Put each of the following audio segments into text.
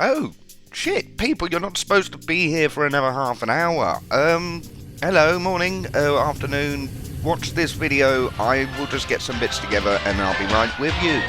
Oh, shit, people, you're not supposed to be here for another half an hour. Hello, morning, afternoon. Watch this video. I will just get some bits together and I'll be right with you.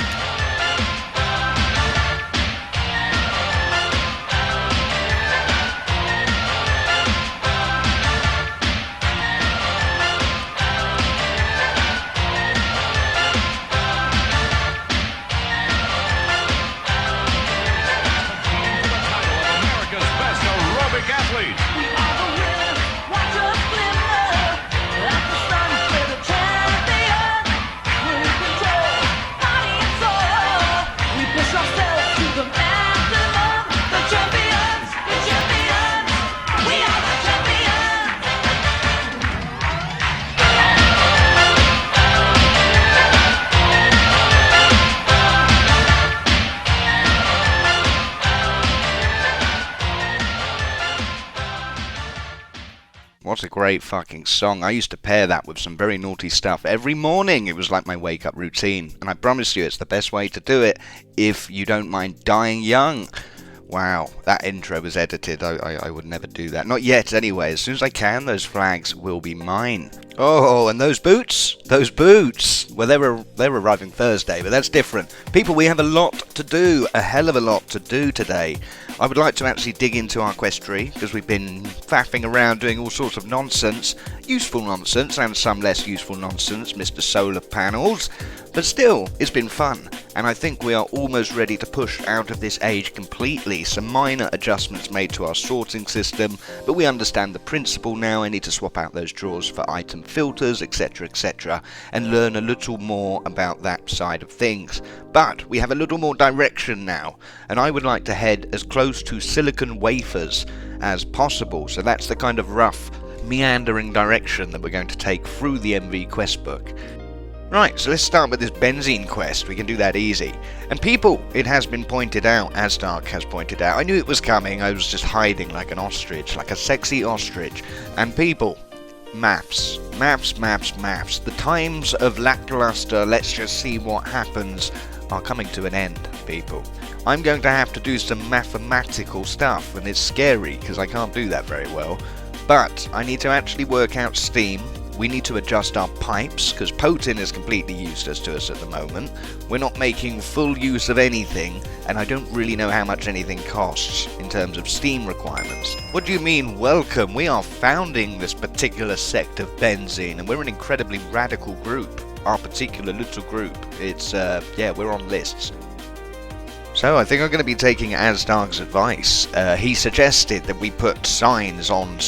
What a great fucking song. I used to pair that with some very naughty stuff every morning. It was like my wake-up routine. And I promise you, it's the best way to do it if you don't mind dying young. Wow, that intro was edited. I would never do that. Not yet, anyway. As soon as I can, those flags will be mine. Oh, and those boots? Those boots! Well, they're arriving Thursday, but that's different. People, we have a lot to do. A hell of a lot to do today. I would like to actually dig into our quest tree, because we've been faffing around doing all sorts of nonsense. Useful nonsense, and some less useful nonsense, Mr. Solar Panels. But still, it's been fun, and I think we are almost ready to push out of this age completely. Some minor adjustments made to our sorting system, but we understand the principle now. I need to swap out those drawers for item filters, etc., and learn a little more about that side of things. But we have a little more direction now, and I would like to head as close to silicon wafers as possible. So that's the kind of rough, meandering direction that we're going to take through the MV quest book. Right, so let's start with this benzene quest. We can do that easy. And people, it has been pointed out, Asdark has pointed out, I knew it was coming, I was just hiding like an ostrich, like a sexy ostrich. And people, maths. The times of lackluster, let's just see what happens, are coming to an end, people. I'm going to have to do some mathematical stuff, and it's scary, because I can't do that very well. But I need to actually work out steam. We need to adjust our pipes, because Potin is completely useless to us at the moment. We're not making full use of anything, and I don't really know how much anything costs in terms of steam requirements. What do you mean, welcome? We are founding this particular sect of benzene, and we're an incredibly radical group. Our particular little group. It's, yeah, we're on lists. So I think I'm going to be taking Asdark's advice. He suggested that we put signs on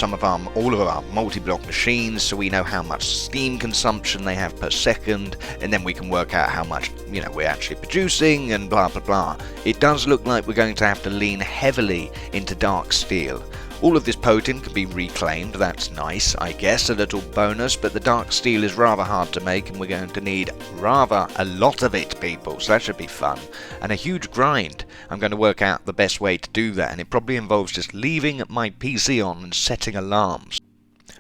all of our multi-block machines, so we know how much steam consumption they have per second, and then we can work out how much, we're actually producing, and blah blah blah. It does look like we're going to have to lean heavily into dark steel. All of this Potin can be reclaimed, that's nice, I guess, a little bonus, but the dark steel is rather hard to make, and we're going to need rather a lot of it, people, so that should be fun. And a huge grind. I'm going to work out the best way to do that, and it probably involves just leaving my PC on and setting alarms.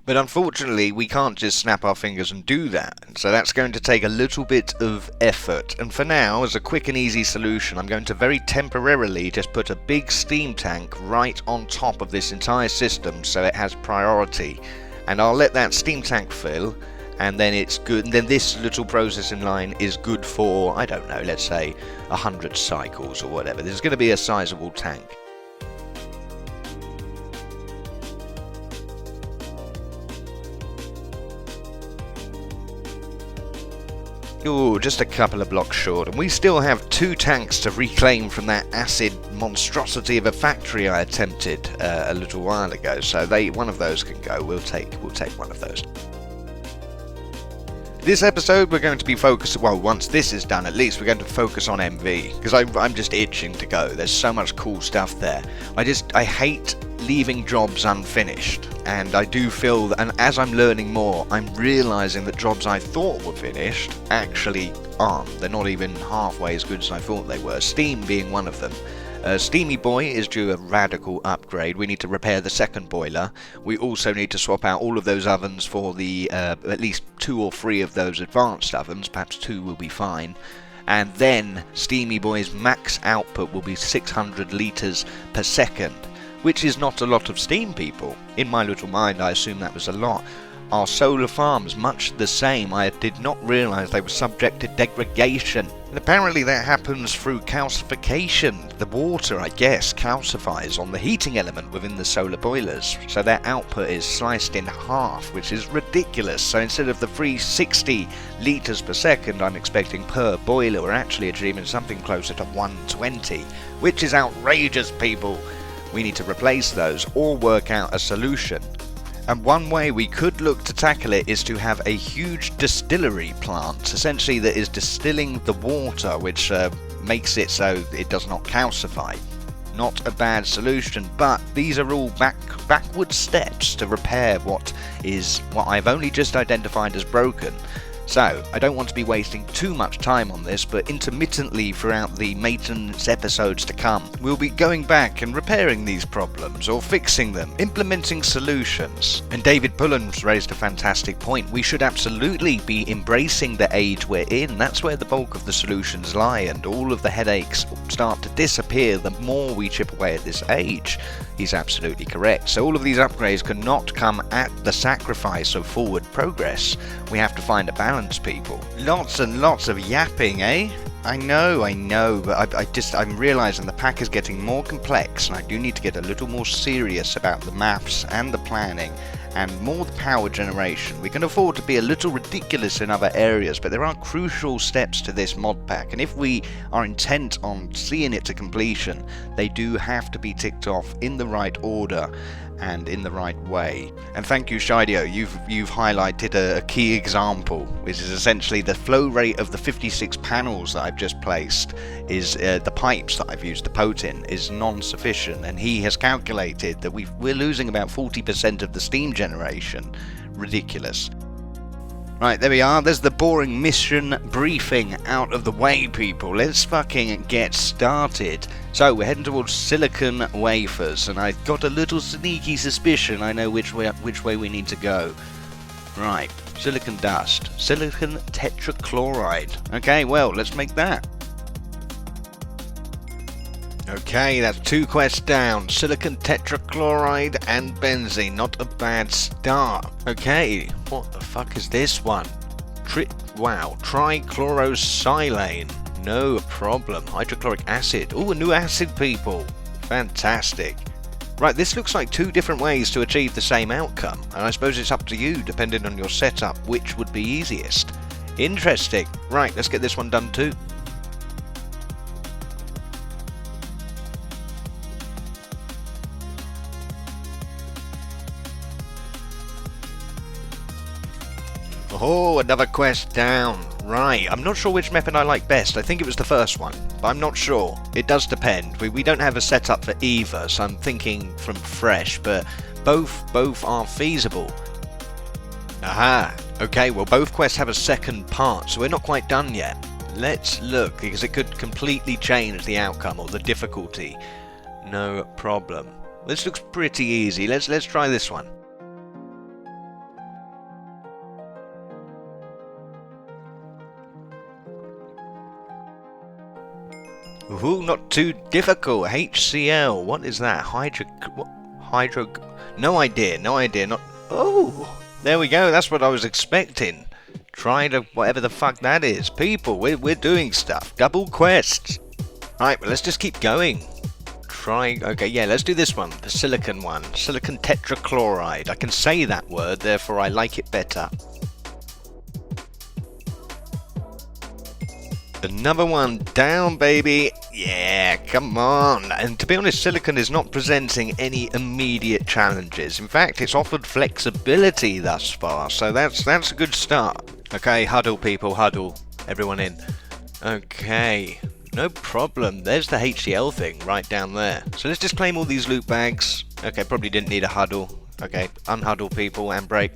But unfortunately, we can't just snap our fingers and do that, so that's going to take a little bit of effort. And for now, as a quick and easy solution, I'm going to very temporarily just put a big steam tank right on top of this entire system so it has priority. And I'll let that steam tank fill, and then it's good. And then this little processing line is good for, I don't know, let's say 100 cycles or whatever. This is going to be a sizable tank. Ooh, just a couple of blocks short, and we still have 2 tanks to reclaim from that acid monstrosity of a factory I attempted a little while ago. So one of those can go. We'll take one of those. This episode we're going to be focused, well, once this is done at least, we're going to focus on MV, because I'm just itching to go. There's so much cool stuff there. I hate leaving jobs unfinished, and I do feel that, and as I'm learning more, I'm realizing that jobs I thought were finished actually aren't. They're not even halfway as good as I thought they were, Steam being one of them. Steamy Boy is due a radical upgrade. We need to repair the second boiler. We also need to swap out all of those ovens for the at least 2 or 3 of those advanced ovens. Perhaps 2 will be fine. and then Steamy Boy's max output will be 600 litres per second, which is not a lot of steam, people. In my little mind I assumed that was a lot. Our solar farms, much the same. I did not realise they were subject to degradation. And apparently that happens through calcification. The water, I guess, calcifies on the heating element within the solar boilers. So their output is sliced in half, which is ridiculous. So instead of the 360 litres per second I'm expecting per boiler, we're actually achieving something closer to 120, which is outrageous, people. We need to replace those or work out a solution. And one way we could look to tackle it is to have a huge distillery plant, essentially that is distilling the water, which makes it so it does not calcify. Not a bad solution, but these are all backward steps to repair what I've only just identified as broken. So, I don't want to be wasting too much time on this, but intermittently throughout the maintenance episodes to come, we'll be going back and repairing these problems, or fixing them, implementing solutions. And David Pullen's raised a fantastic point. We should absolutely be embracing the age we're in. That's where the bulk of the solutions lie, and all of the headaches start to disappear the more we chip away at this age. He's absolutely correct. So all of these upgrades cannot come at the sacrifice of forward progress. We have to find a balance, people. Lots and lots of yapping, eh? I know, but I'm realising the pack is getting more complex, and I do need to get a little more serious about the maths and the planning, and more the power generation. We can afford to be a little ridiculous in other areas, but there are crucial steps to this mod pack, and if we are intent on seeing it to completion, they do have to be ticked off in the right order and in the right way. And thank you, Shidio, you've highlighted a key example, which is essentially the flow rate of the 56 panels that I've just placed is the pipes that I've used to pot in is non-sufficient, and he has calculated that we're losing about 40% of the steam generation. Ridiculous. Right, there we are. There's the boring mission briefing out of the way, people. Let's fucking get started. So, we're heading towards silicon wafers, and I've got a little sneaky suspicion I know which way we need to go. Right, silicon dust. Silicon tetrachloride. Okay, well, let's make that. Okay, that's 2 quests down. Silicon tetrachloride and benzene. Not a bad start. Okay, what the fuck is this one? Wow, trichlorosilane. No problem. Hydrochloric acid. Oh, a new acid, people. Fantastic. Right, this looks like 2 different ways to achieve the same outcome, and I suppose it's up to you, depending on your setup, which would be easiest. Interesting. Right, let's get this one done too. Oh, another quest down. Right, I'm not sure which method I like best. I think it was the first one, but I'm not sure. It does depend. We don't have a setup for either, so I'm thinking from fresh, but both are feasible. Aha. Okay, well, both quests have a second part, so we're not quite done yet. Let's look, because it could completely change the outcome or the difficulty. No problem. This looks pretty easy. Let's try this one. Ooh, not too difficult. HCl. What is that? Hydro. No idea. Not. Oh, there we go. That's what I was expecting. Try to whatever the fuck that is. People, we're doing stuff. Double quests. Right, but let's just keep going. Okay, yeah, let's do this one. The silicon one. Silicon tetrachloride. I can say that word, therefore I like it better. Another one down, baby. Yeah, come on. And to be honest, silicon is not presenting any immediate challenges. In fact, it's offered flexibility thus far, so that's a good start. Okay, huddle, people, huddle. Everyone in. Okay, no problem. There's the HCl thing right down there. So let's just claim all these loot bags. Okay, probably didn't need a huddle. Okay, unhuddle, people, and break.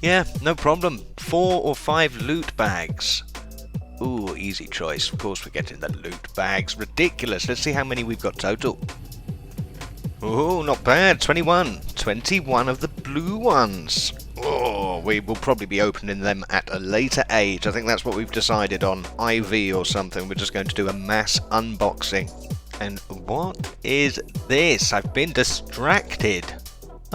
Yeah, no problem. 4 or 5 loot bags. Ooh, easy choice. Of course we're getting the loot bags. Ridiculous. Let's see how many we've got total. Ooh, not bad. 21. 21 of the blue ones. Oh, we will probably be opening them at a later age. I think that's what we've decided on, IV or something. We're just going to do a mass unboxing. And what is this? I've been distracted.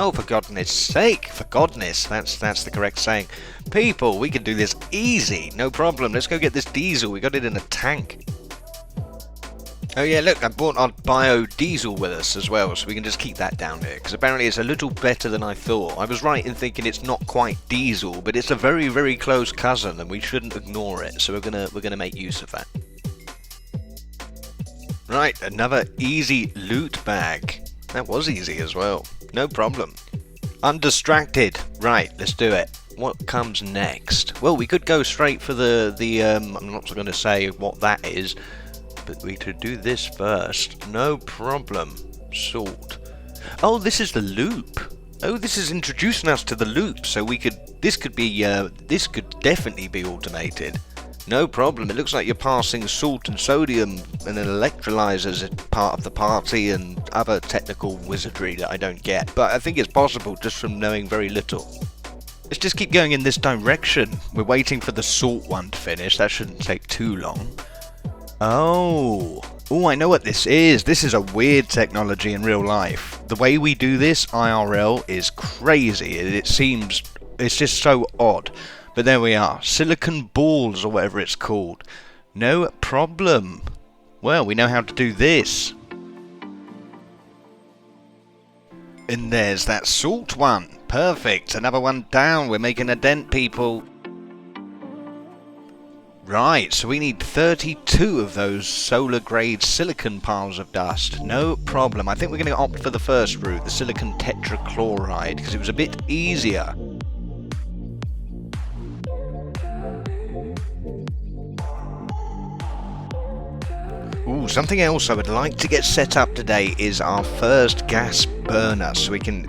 Oh, for goodness sake, for godness, that's the correct saying. People, we can do this easy, no problem. Let's go get this diesel, we got it in a tank. Oh yeah, look, I brought our biodiesel with us as well, so we can just keep that down here, because apparently it's a little better than I thought. I was right in thinking it's not quite diesel, but it's a very, very close cousin, and we shouldn't ignore it, so we're gonna make use of that. Right, another easy loot bag. That was easy as well. No problem. I'm distracted. Right, let's do it. What comes next? Well, we could go straight for I'm not going to say what that is, but we could do this first. No problem. Salt. Oh, this is the loop. Oh, this is introducing us to the loop, so this could definitely be automated. No problem. It looks like you're passing salt and sodium and an electrolyzer as part of the party and other technical wizardry that I don't get. But I think it's possible just from knowing very little. Let's just keep going in this direction. We're waiting for the salt one to finish. That shouldn't take too long. Oh, I know what this is. This is a weird technology in real life. The way we do this IRL is crazy. It's just so odd. But there we are, silicon balls or whatever it's called. No problem. Well, we know how to do this. And there's that salt one. Perfect, another one down. We're making a dent, people. Right, so we need 32 of those solar grade silicon piles of dust. No problem. I think we're going to opt for the first route, the silicon tetrachloride, because it was a bit easier. Ooh, something else I would like to get set up today is our first gas burner,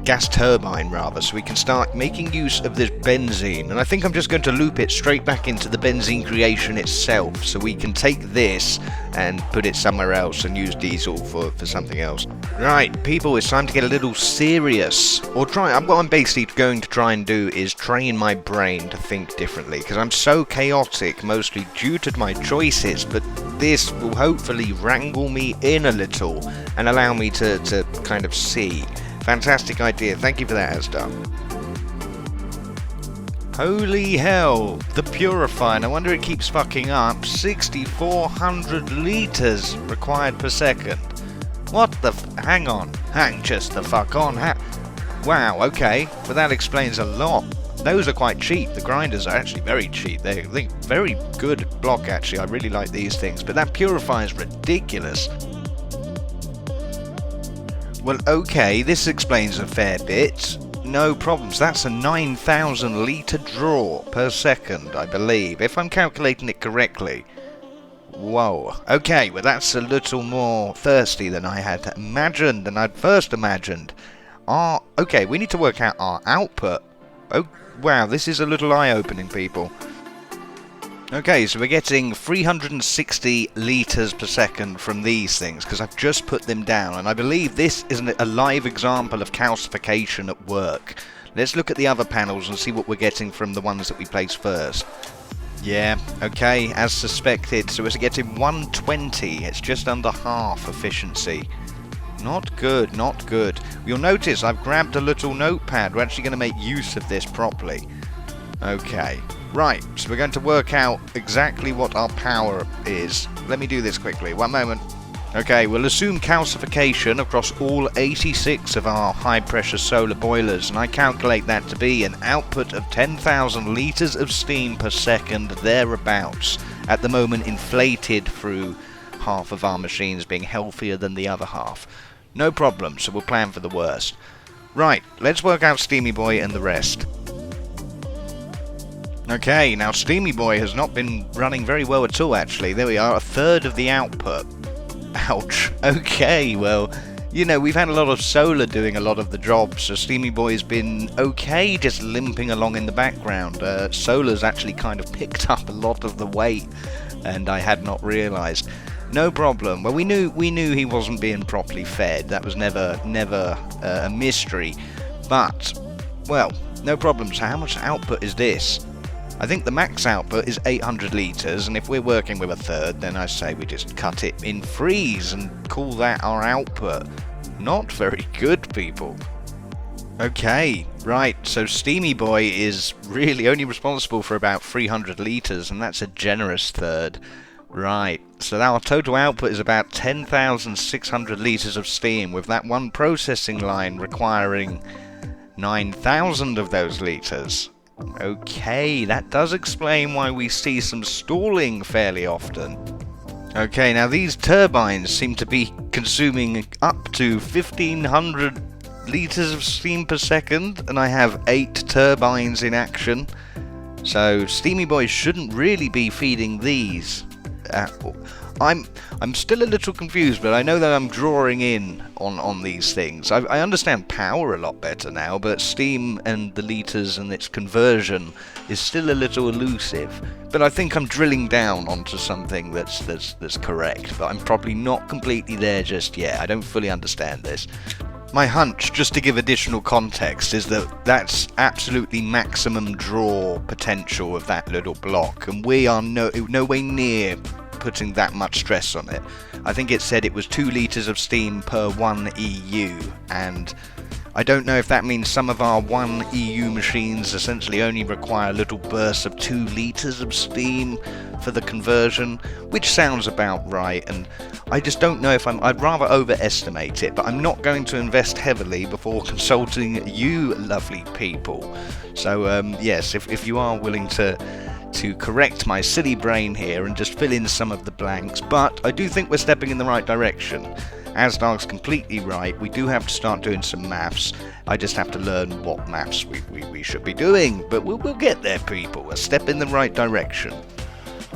gas turbine rather, so we can start making use of this benzene. And I think I'm just going to loop it straight back into the benzene creation itself, so we can take this and put it somewhere else and use diesel for something else. Right, people, it's time to get a little serious. What I'm basically going to try and do is train my brain to think differently, because I'm so chaotic, mostly due to my choices, but this will hopefully wrangle me in a little and allow me to kind of see. Fantastic idea. Thank you for that, Asda. Holy hell, the purifier. No wonder it keeps fucking up. 6,400 litres required per second. What the hang on. Hang just the fuck on. Wow, okay. But that explains a lot. Those are quite cheap. The grinders are actually very cheap. They're very good block, actually. I really like these things. But that purifier is ridiculous. Well, okay, this explains a fair bit. No problems. That's a 9,000 litre draw per second, I believe, if I'm calculating it correctly. Whoa. Okay, well that's a little more thirsty than I had imagined, than I'd first imagined. Okay, we need to work out our output. Oh, wow, this is a little eye-opening, people. Okay, so we're getting 360 litres per second from these things, because I've just put them down, and I believe this is a live example of calcification at work. Let's look at the other panels and see what we're getting from the ones that we place first. Yeah, okay, as suspected, so we're getting 120, it's just under half efficiency. Not good, not good. You'll notice I've grabbed a little notepad. We're actually going to make use of this properly. Okay, right, so we're going to work out exactly what our power is. Let me do this quickly, one moment. Okay, we'll assume calcification across all 86 of our high pressure solar boilers, and I calculate that to be an output of 10,000 litres of steam per second, thereabouts. At the moment inflated through half of our machines being healthier than the other half. No problem, so we'll plan for the worst. Right, let's work out Steamy Boy and the rest. Okay, now Steamy Boy has not been running very well at all, actually. There we are, a third of the output. Ouch. Okay, well, you know, we've had a lot of solar doing a lot of the jobs, so Steamy Boy's been okay, just limping along in the background. Solar's actually kind of picked up a lot of the weight, and I had not realised. No problem. Well, we knew he wasn't being properly fed. That was never a mystery. But, well, No problem. So how much output is this? I think the max output is 800 litres, and if we're working with a third, then I say we just cut it in threes and call that our output. Not very good, people. Okay, right, so Steamy Boy is really only responsible for about 300 litres, and that's a generous third. Right, so our total output is about 10,600 litres of steam, with that one processing line requiring 9,000 of those litres. Okay, that does explain why we see some stalling fairly often. Okay, now these turbines seem to be consuming up to 1,500 litres of steam per second, and I have 8 turbines in action. So Steamy Boy shouldn't really be feeding these. I'm still a little confused, but I know that I'm drawing in on these things. I understand power a lot better now, but steam and the litres and its conversion is still a little elusive. But I think I'm drilling down onto something that's correct, but I'm probably not completely there just yet. I don't fully understand this. My hunch, just to give additional context, is that that's absolutely maximum draw potential of that little block, and we are no way near putting that much stress on it. I think it said it was 2 litres of steam per 1 EU, and I don't know if that means some of our 1 EU machines essentially only require little bursts of 2 litres of steam for the conversion, which sounds about right, and I just don't know if I'd rather overestimate it, but I'm not going to invest heavily before consulting you lovely people. So yes, if you are willing to correct my silly brain here and just fill in some of the blanks, but I do think we're stepping in the right direction. Asdog's completely right, we do have to start doing some maths. I just have to learn what maths we should be doing, but we'll get there, people. A step in the right direction.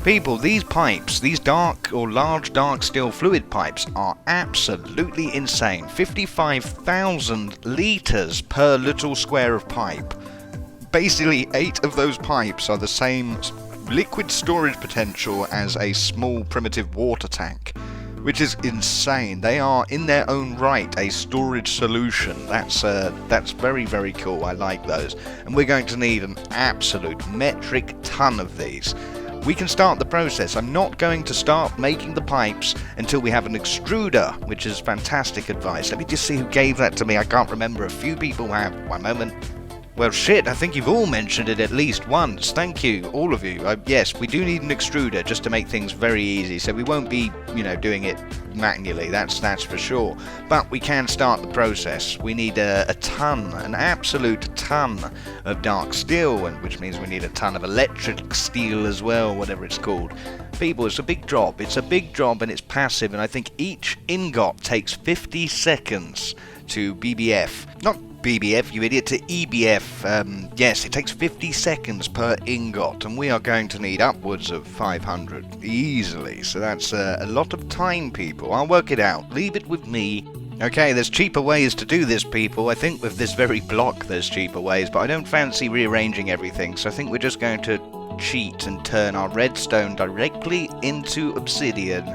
People, these pipes, these dark or large dark steel fluid pipes are absolutely insane. 55,000 litres per little square of pipe. Basically 8 of those pipes are the same liquid storage potential as a small primitive water tank, which is insane. They are in their own right a storage solution. That's very, very cool. I like those, and we're going to need an absolute metric ton of these. We can start the process. I'm not going to start making the pipes until we have an extruder, which is fantastic advice. Let me just see who gave that to me. I can't remember. A few people have. One moment. Well, shit, I think you've all mentioned it at least once. Thank you, all of you. Yes, we do need an extruder just to make things very easy, so we won't be, doing it manually, that's for sure. But we can start the process. We need a ton, an absolute ton of dark steel, which means we need a ton of electric steel as well, whatever it's called. People, it's a big job. It's a big job and it's passive, and I think each ingot takes 50 seconds to BBF. Not BBF, you idiot, to EBF. Yes, it takes 50 seconds per ingot, and we are going to need upwards of 500 easily, so that's a lot of time, people. I'll work it out. Leave it with me. Okay, there's cheaper ways to do this, people. I think with this very block there's cheaper ways, but I don't fancy rearranging everything, so I think we're just going to cheat and turn our redstone directly into obsidian.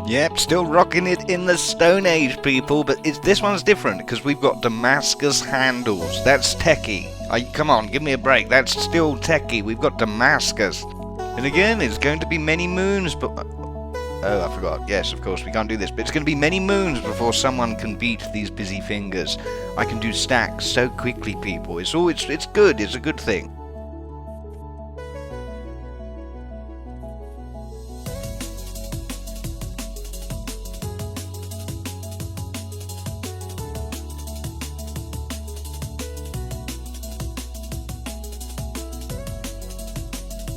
Yep, still rocking it in the Stone Age, people, but this one's different because we've got Damascus handles. That's techie. Come on, give me a break. That's still techie. We've got Damascus. And again, it's going to be many moons, but... Oh, I forgot. Yes, of course, we can't do this, but it's going to be many moons before someone can beat these busy fingers. I can do stacks so quickly, people. It's good. It's a good thing.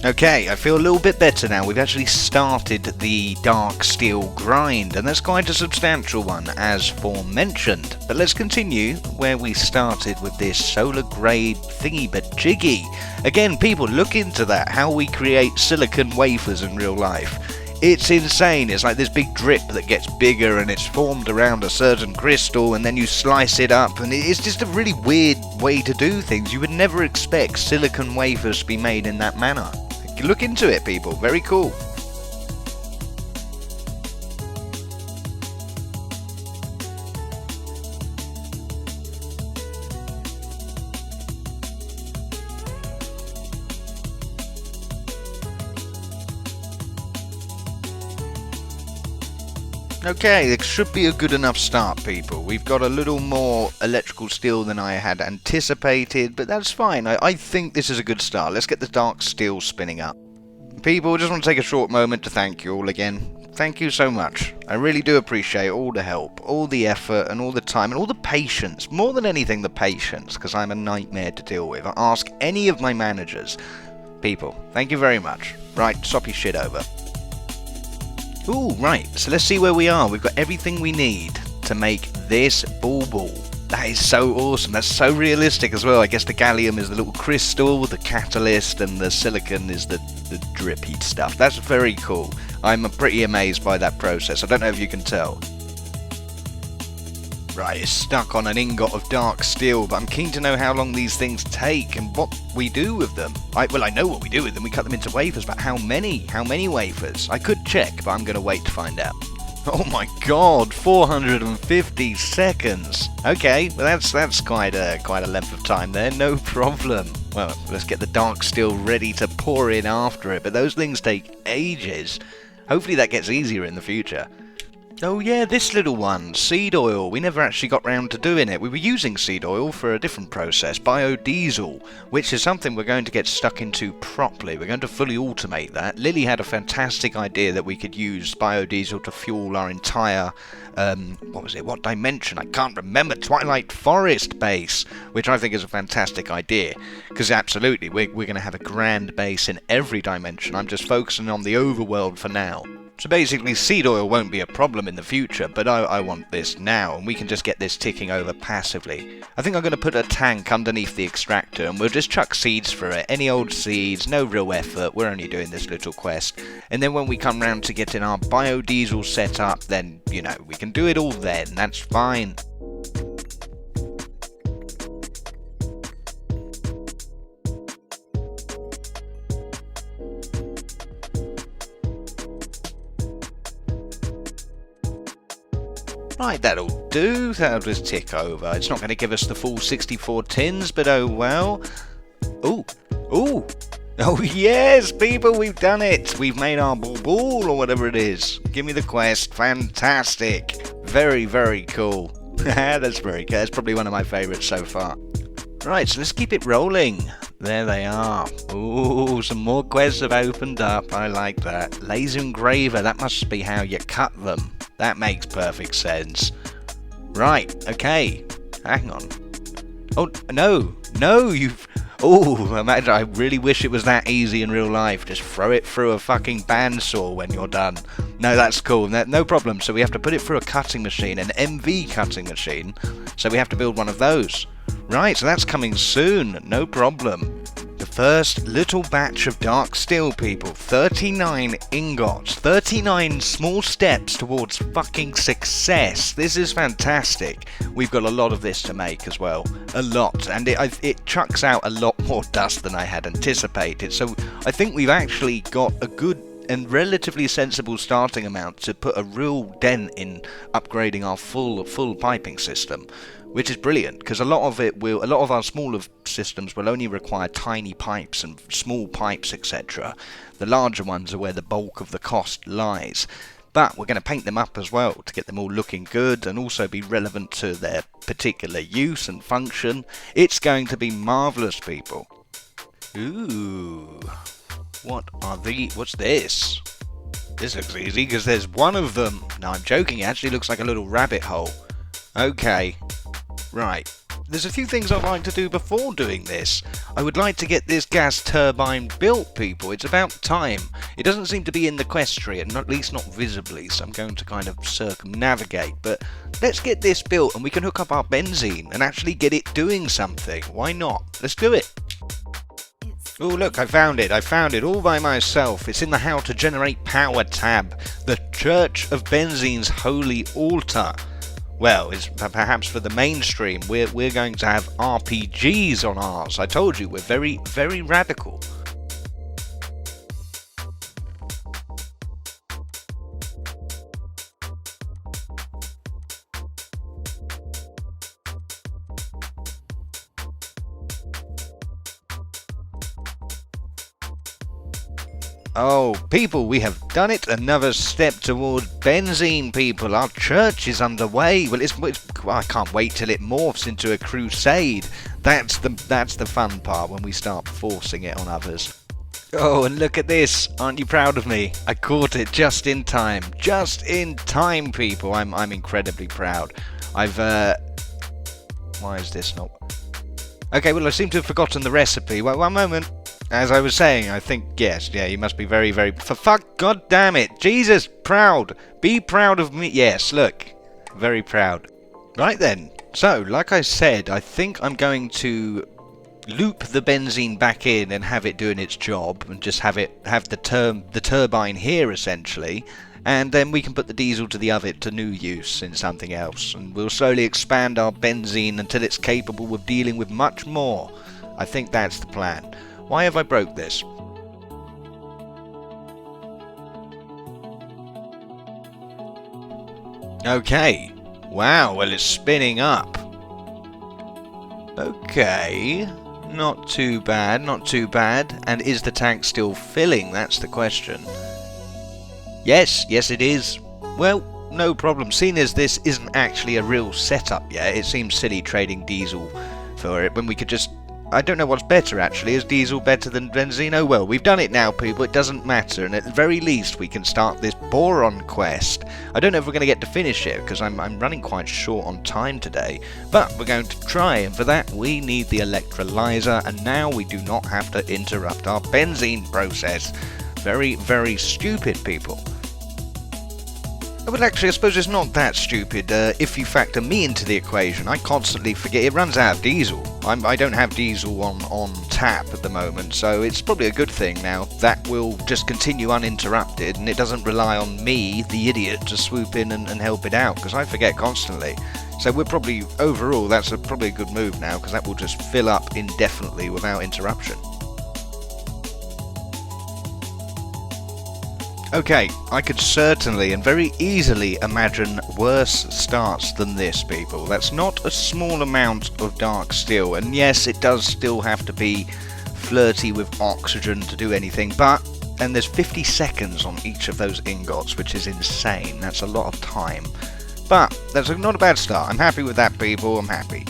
Okay, I feel a little bit better now. We've actually started the dark steel grind, and that's quite a substantial one, as forementioned. But let's continue where we started with this solar grade thingy but jiggy. Again, people, look into that, how we create silicon wafers in real life. It's insane. It's like this big drip that gets bigger and it's formed around a certain crystal, and then you slice it up, and it's just a really weird way to do things. You would never expect silicon wafers to be made in that manner. Look into it, people. Very cool. Okay, it should be a good enough start, people. We've got a little more electrical steel than I had anticipated, but that's fine. I think this is a good start. Let's get the dark steel spinning up. People, I just want to take a short moment to thank you all again. Thank you so much. I really do appreciate all the help, all the effort, and all the time, and all the patience. More than anything, the patience, because I'm a nightmare to deal with. I ask any of my managers. People, thank you very much. Right, swap your shit over. Ooh, right, so let's see where we are. We've got everything we need to make this boule. That is so awesome. That's so realistic as well. I guess the gallium is the little crystal, the catalyst, and the silicon is the drippy stuff. That's very cool. I'm pretty amazed by that process. I don't know if you can tell. Right, it's stuck on an ingot of dark steel, but I'm keen to know how long these things take and what we do with them. I know what we do with them. We cut them into wafers, but how many? How many wafers? I could check, but I'm going to wait to find out. Oh my god, 450 seconds. Okay, well that's quite a length of time there, no problem. Well, let's get the dark steel ready to pour in after it, but those things take ages. Hopefully that gets easier in the future. Oh yeah, this little one, seed oil. We never actually got round to doing it. We were using seed oil for a different process, biodiesel, which is something we're going to get stuck into properly. We're going to fully automate that. Lily had a fantastic idea that we could use biodiesel to fuel our entire, what dimension? I can't remember. Twilight Forest base, which I think is a fantastic idea. Because absolutely, we're going to have a grand base in every dimension. I'm just focusing on the overworld for now. So basically, seed oil won't be a problem in the future, but I want this now, and we can just get this ticking over passively. I think I'm going to put a tank underneath the extractor, and we'll just chuck seeds through it. Any old seeds, no real effort, we're only doing this little quest. And then when we come round to getting our biodiesel set up, then, you know, we can do it all then, that's fine. Right, that'll do. That'll just tick over. It's not going to give us the full 64 tins, but oh well. Ooh. Ooh. Oh yes, people, we've done it. We've made our boule or whatever it is. Give me the quest. Fantastic. Very, very cool. That's very cool. That's probably one of my favourites so far. Right, so let's keep it rolling. There they are. Ooh, some more quests have opened up. I like that. Laser engraver, that must be how you cut them. That makes perfect sense. Right, okay. Hang on. Oh, no, you've... Oh, imagine, I really wish it was that easy in real life. Just throw it through a fucking bandsaw when you're done. No, that's cool. No problem. So we have to put it through a cutting machine, an MV cutting machine. So we have to build one of those. Right, so that's coming soon. No problem. The first little batch of dark steel, people. 39 ingots. 39 small steps towards fucking success. This is fantastic. We've got a lot of this to make as well. A lot. And it chucks out a lot more dust than I had anticipated. So I think we've actually got a good and relatively sensible starting amount to put a real dent in upgrading our full piping system, which is brilliant because a lot of our smaller systems will only require tiny pipes and small pipes, etc. The larger ones are where the bulk of the cost lies. But we're going to paint them up as well to get them all looking good and also be relevant to their particular use and function. It's going to be marvellous, people. Ooh. What's this? This looks easy because there's one of them. No, I'm joking. It actually looks like a little rabbit hole. Okay. Right. There's a few things I'd like to do before doing this. I would like to get this gas turbine built, people. It's about time. It doesn't seem to be in the quest tree, and at least not visibly, so I'm going to kind of circumnavigate. But let's get this built and we can hook up our benzene and actually get it doing something. Why not? Let's do it. Oh look, I found it all by myself. It's in the How to Generate Power tab. The Church of Benzene's Holy Altar. Well, it's perhaps for the mainstream. We're going to have RPGs on ours. I told you, we're very, very radical. Oh, people, we have done it. Another step toward benzene, people. Our church is underway. Well, I can't wait till it morphs into a crusade. That's the fun part, when we start forcing it on others. Oh, and look at this. Aren't you proud of me? I caught it just in time. Just in time, people. I'm incredibly proud. Why is this not... Okay, well, I seem to have forgotten the recipe. Well, one moment. As I was saying, I think, yes, yeah, you must be very, very... For fuck, god damn it. Jesus, proud. Be proud of me. Yes, look. Very proud. Right then. So, like I said, I think I'm going to loop the benzene back in and have it doing its job, and just have the turbine here, essentially. And then we can put the diesel to new use in something else. And we'll slowly expand our benzene until it's capable of dealing with much more. I think that's the plan. Why have I broke this? Okay. Wow, well, it's spinning up. Okay. Not too bad, not too bad. And is the tank still filling? That's the question. Yes, yes it is. Well, no problem. Seeing as this isn't actually a real setup yet, it seems silly trading diesel for it when we could just... I don't know what's better, actually. Is diesel better than benzene? Oh well, we've done it now, people. It doesn't matter. And at the very least, we can start this Boron quest. I don't know if we're going to get to finish it, because I'm running quite short on time today. But we're going to try, and for that, we need the electrolyzer. And now we do not have to interrupt our benzene process. Very, very stupid, people. Well, actually, I suppose it's not that stupid. If you factor me into the equation, I constantly forget it runs out of diesel. I don't have diesel on tap at the moment, so it's probably a good thing now. That will just continue uninterrupted, and it doesn't rely on me, the idiot, to swoop in and help it out, because I forget constantly. So we're probably, overall, that's probably a good move now, because that will just fill up indefinitely without interruption. Okay, I could certainly and very easily imagine worse starts than this, people. That's not a small amount of dark steel, and yes, it does still have to be flirty with oxygen to do anything, but... And there's 50 seconds on each of those ingots, which is insane. That's a lot of time. But, that's not a bad start. I'm happy with that, people. I'm happy.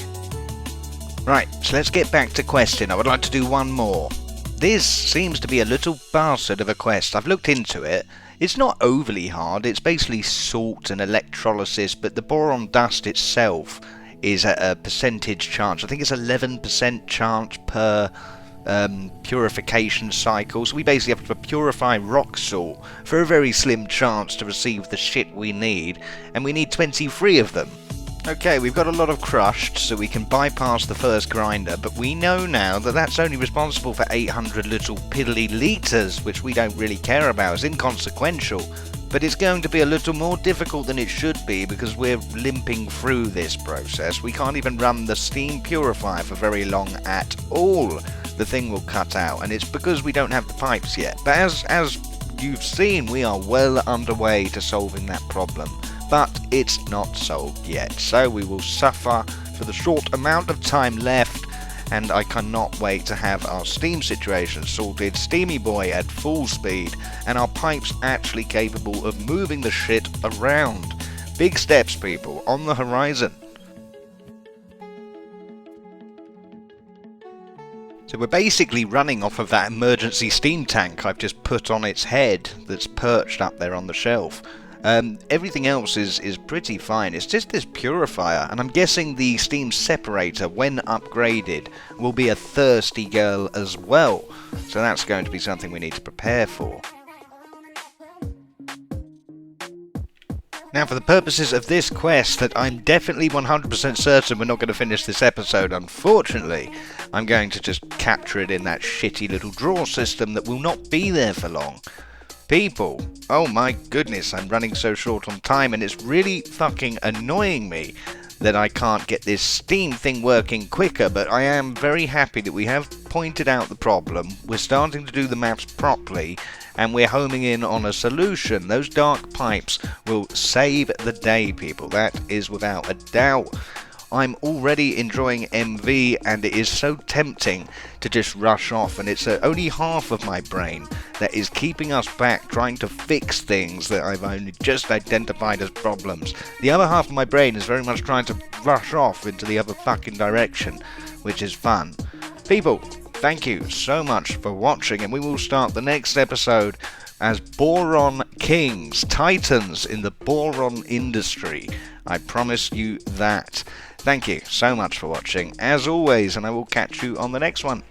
Right, so let's get back to questing. I would like to do one more. This seems to be a little bastard of a quest. I've looked into it. It's not overly hard. It's basically salt and electrolysis, but the boron dust itself is at a percentage chance. I think it's 11% chance per purification cycle. So we basically have to purify rock salt for a very slim chance to receive the shit we need, and we need 23 of them. Okay, we've got a lot of crushed, so we can bypass the first grinder, but we know now that that's only responsible for 800 little piddly litres, which we don't really care about. It's inconsequential, but it's going to be a little more difficult than it should be because we're limping through this process. We can't even run the steam purifier for very long at all. The thing will cut out, and it's because we don't have the pipes yet. But as you've seen, we are well underway to solving that problem. But it's not solved yet, so we will suffer for the short amount of time left, and I cannot wait to have our steam situation sorted, Steamy Boy at full speed, and our pipes actually capable of moving the shit around. Big steps, people, on the horizon. So we're basically running off of that emergency steam tank I've just put on its head that's perched up there on the shelf. Everything else is pretty fine. It's just this purifier, and I'm guessing the steam separator, when upgraded, will be a thirsty girl as well. So that's going to be something we need to prepare for. Now, for the purposes of this quest, that I'm definitely 100% certain we're not going to finish this episode, unfortunately, I'm going to just capture it in that shitty little drawer system that will not be there for long. People, oh my goodness, I'm running so short on time, and it's really fucking annoying me that I can't get this steam thing working quicker, but I am very happy that we have pointed out the problem, we're starting to do the maths properly, and we're homing in on a solution. Those dark pipes will save the day, people, that is without a doubt. I'm already enjoying MV, and it is so tempting to just rush off, and it's only half of my brain that is keeping us back trying to fix things that I've only just identified as problems. The other half of my brain is very much trying to rush off into the other fucking direction, which is fun. People, thank you so much for watching, and we will start the next episode as Boron Kings, Titans in the Boron industry. I promise you that. Thank you so much for watching, as always, and I will catch you on the next one.